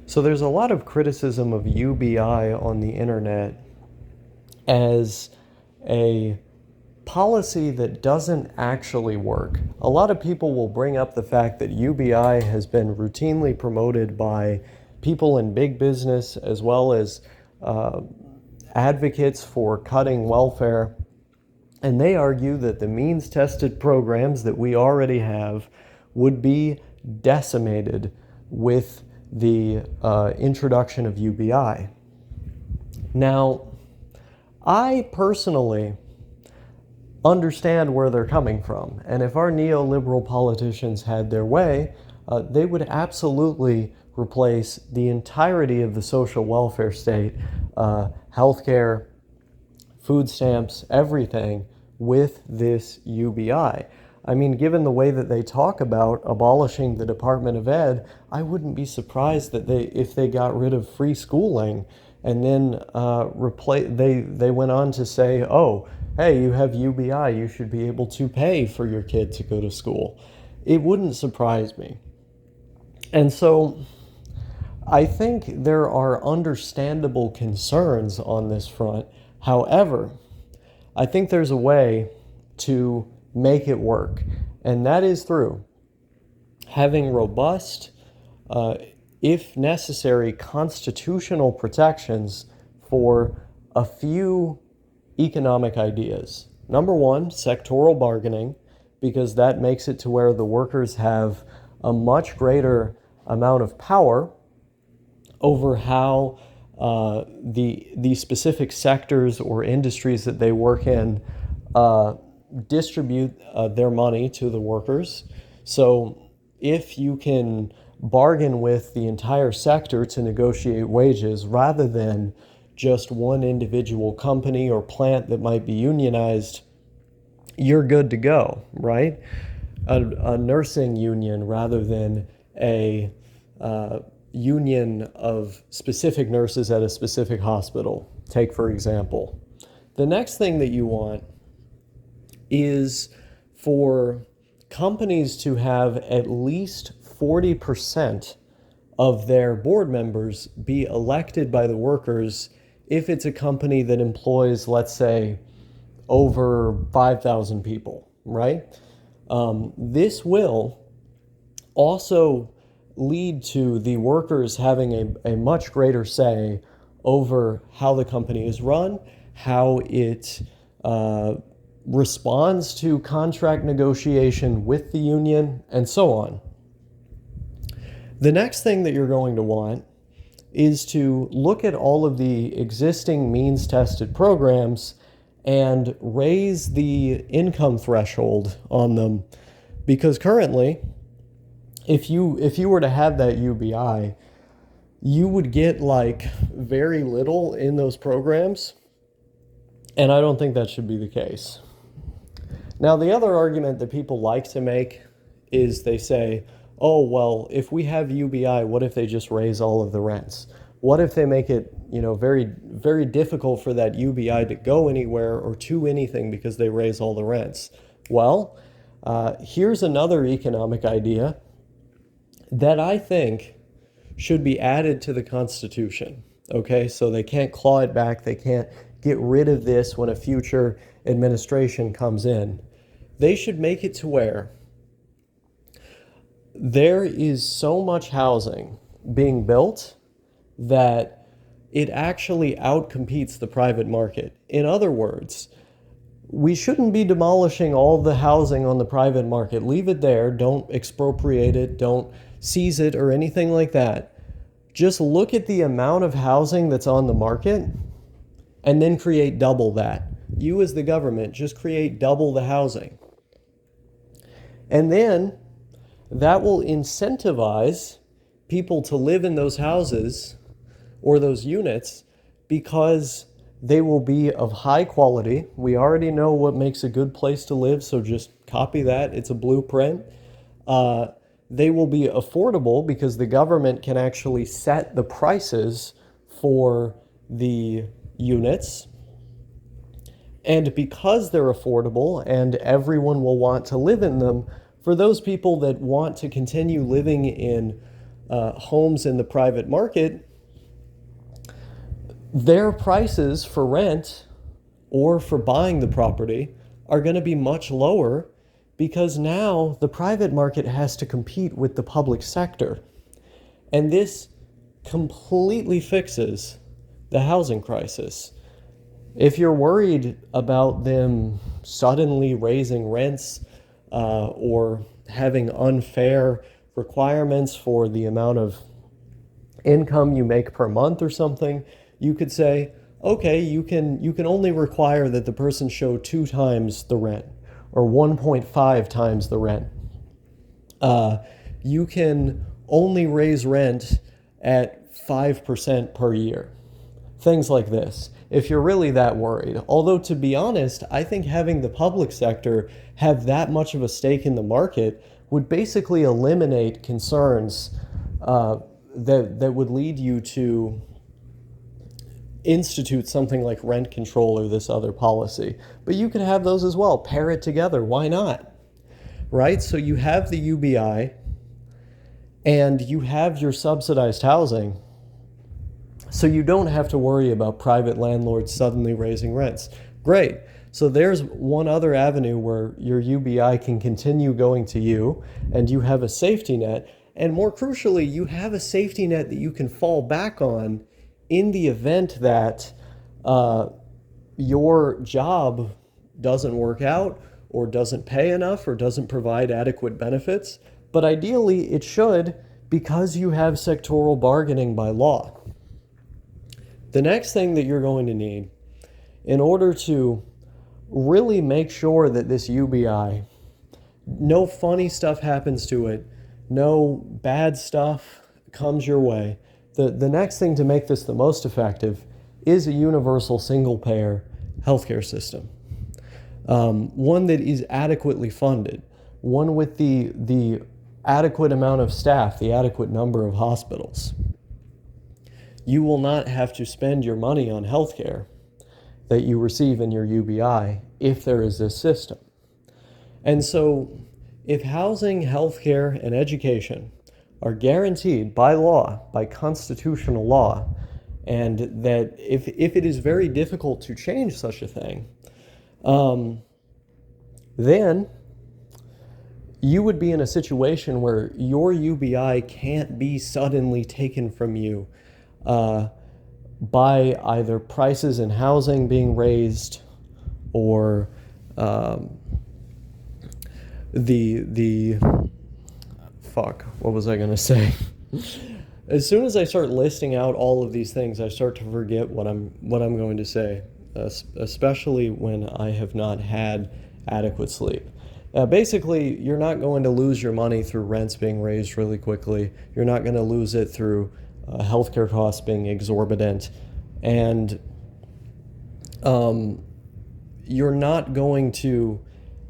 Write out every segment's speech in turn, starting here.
So there's a lot of criticism of UBI on the internet as a policy that doesn't actually work. A lot of people will bring up the fact that UBI has been routinely promoted by people in big business as well as advocates for cutting welfare. And they argue that the means tested programs that we already have would be decimated with the introduction of UBI. Now, I personally understand where they're coming from. And if our neoliberal politicians had their way, they would absolutely replace the entirety of the social welfare state, healthcare, food stamps, everything, with this UBI. I mean, given the way that they talk about abolishing the Department of Ed, I wouldn't be surprised that if they got rid of free schooling and then they went on to say, oh, hey, you have UBI, you should be able to pay for your kid to go to school. It wouldn't surprise me. And so I think there are understandable concerns on this front. However, I think there's a way to make it work, and that is through having robust, if necessary, constitutional protections for a few economic ideas. Number one, sectoral bargaining, because that makes it to where the workers have a much greater amount of power over how the specific sectors or industries that they work in distribute their money to the workers. So if you can bargain with the entire sector to negotiate wages rather than just one individual company or plant that might be unionized, you're good to go, right? A nursing union rather than a union of specific nurses at a specific hospital, take for example. The next thing that you want is for companies to have at least 40% of their board members be elected by the workers if it's a company that employs, let's say, over 5,000 people, right? This will also lead to the workers having a much greater say over how the company is run, how it responds to contract negotiation with the union, and so on. The next thing that you're going to want is to look at all of the existing means-tested programs and raise the income threshold on them, because currently, if you were to have that UBI, you would get like very little in those programs, and I don't think that should be the case. Now, the other argument that people like to make is they say, oh, well, if we have UBI, what if they just raise all of the rents? What if they make it, very, very difficult for that UBI to go anywhere or to anything because they raise all the rents? Well, here's another economic idea that I think should be added to the Constitution. Okay, so they can't claw it back. They can't get rid of this when a future administration comes in. They should make it to where there is so much housing being built that it actually outcompetes the private market. In other words, we shouldn't be demolishing all the housing on the private market. Leave it there. Don't expropriate it. Don't seize it or anything like that. Just look at the amount of housing that's on the market and then create double that. You as the government, just create double the housing. And then that will incentivize people to live in those houses or those units because they will be of high quality. We already know what makes a good place to live, so just copy that. It's a blueprint. They will be affordable because the government can actually set the prices for the units. And because they're affordable and everyone will want to live in them, for those people that want to continue living in homes in the private market, their prices for rent or for buying the property are going to be much lower because now the private market has to compete with the public sector. And this completely fixes the housing crisis. If you're worried about them suddenly raising rents or having unfair requirements for the amount of income you make per month or something, you could say, okay, you can only require that the person show 2 times the rent or 1.5 times the rent. You can only raise rent at 5% per year. Things like this, if you're really that worried. Although, to be honest, I think having the public sector have that much of a stake in the market would basically eliminate concerns that would lead you to institute something like rent control or this other policy. But you could have those as well. Pair it together. Why not? Right? So you have the UBI and you have your subsidized housing. So you don't have to worry about private landlords suddenly raising rents. Great. So there's one other avenue where your UBI can continue going to you and you have a safety net. And more crucially, you have a safety net that you can fall back on in the event that your job doesn't work out or doesn't pay enough or doesn't provide adequate benefits. But ideally, it should, because you have sectoral bargaining by law. The next thing that you're going to need in order to really make sure that this UBI, no funny stuff happens to it, no bad stuff comes your way, the next thing to make this the most effective is a universal single-payer healthcare system. One that is adequately funded, one with the adequate amount of staff, the adequate number of hospitals. You will not have to spend your money on healthcare that you receive in your UBI if there is this system. And so if housing, healthcare, and education are guaranteed by law, by constitutional law, and that if it is very difficult to change such a thing, then you would be in a situation where your UBI can't be suddenly taken from you by either prices in housing being raised or what was I going to say? As soon as I start listing out all of these things, I start to forget what I'm going to say, especially when I have not had adequate sleep. Basically, you're not going to lose your money through rents being raised really quickly. You're not going to lose it through healthcare costs being exorbitant. And you're not going to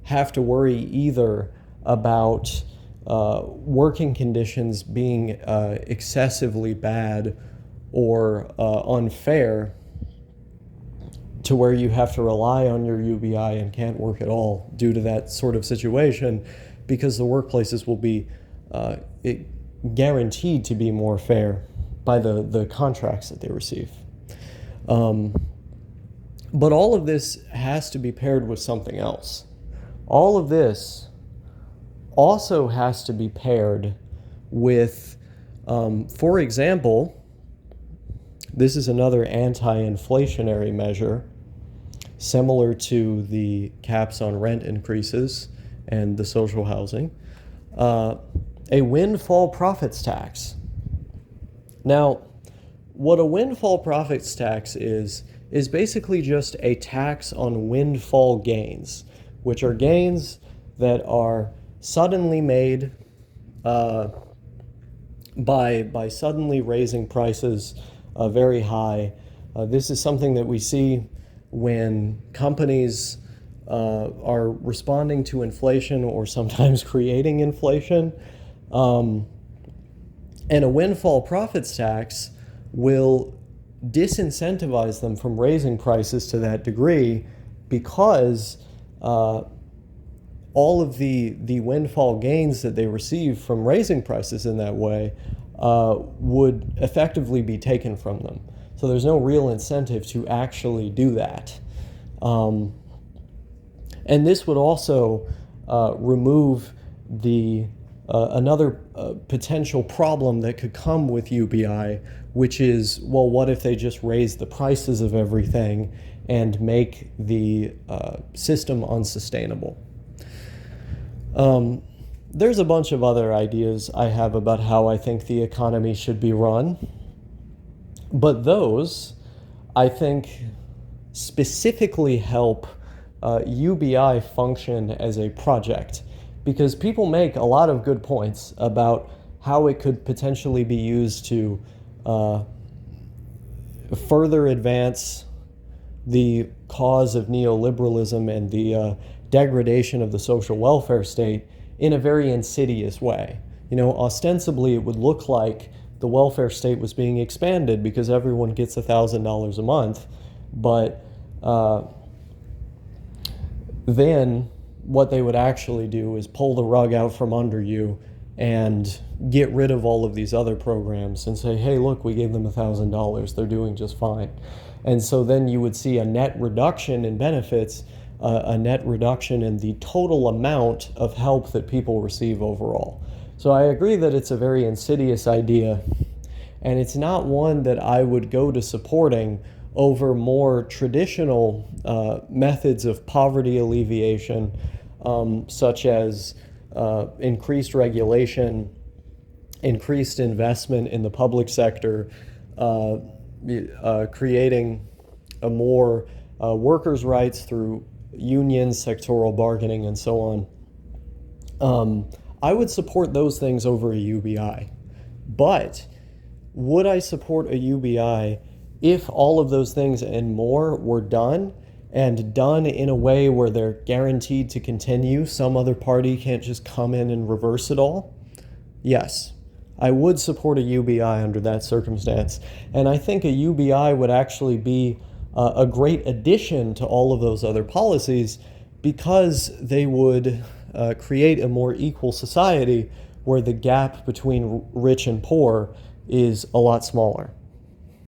have to worry either about working conditions being excessively bad or unfair to where you have to rely on your UBI and can't work at all due to that sort of situation, because the workplaces will be guaranteed to be more fair by the contracts that they receive. But all of this has to be paired with something else. All of this also has to be paired with, for example, this is another anti-inflationary measure, similar to the caps on rent increases and the social housing, a windfall profits tax. Now, what a windfall profits tax is basically just a tax on windfall gains, which are gains that are suddenly made by suddenly raising prices very high. This is something that we see when companies are responding to inflation or sometimes creating inflation. And a windfall profits tax will disincentivize them from raising prices to that degree, because all of the windfall gains that they receive from raising prices in that way would effectively be taken from them. So there's no real incentive to actually do that. And this would also remove the another potential problem that could come with UBI, which is, well, what if they just raise the prices of everything and make the system unsustainable? There's a bunch of other ideas I have about how I think the economy should be run, but those, I think, specifically help UBI function as a project, because people make a lot of good points about how it could potentially be used to further advance the cause of neoliberalism and the degradation of the social welfare state in a very insidious way. You know, ostensibly it would look like the welfare state was being expanded because everyone gets $1,000 a month, but then what they would actually do is pull the rug out from under you and get rid of all of these other programs and say, hey, look, we gave them $1,000, they're doing just fine. And so then you would see a net reduction in benefits, a net reduction in the total amount of help that people receive overall. So I agree that it's a very insidious idea, and it's not one that I would go to supporting over more traditional methods of poverty alleviation, such as increased regulation, increased investment in the public sector, creating a more workers' rights through unions, sectoral bargaining, and so on. I would support those things over a UBI. But would I support a UBI if all of those things and more were done, and done in a way where they're guaranteed to continue? Some other party can't just come in and reverse it all? Yes, I would support a UBI under that circumstance. And I think a UBI would actually be a great addition to all of those other policies, because they would create a more equal society where the gap between rich and poor is a lot smaller.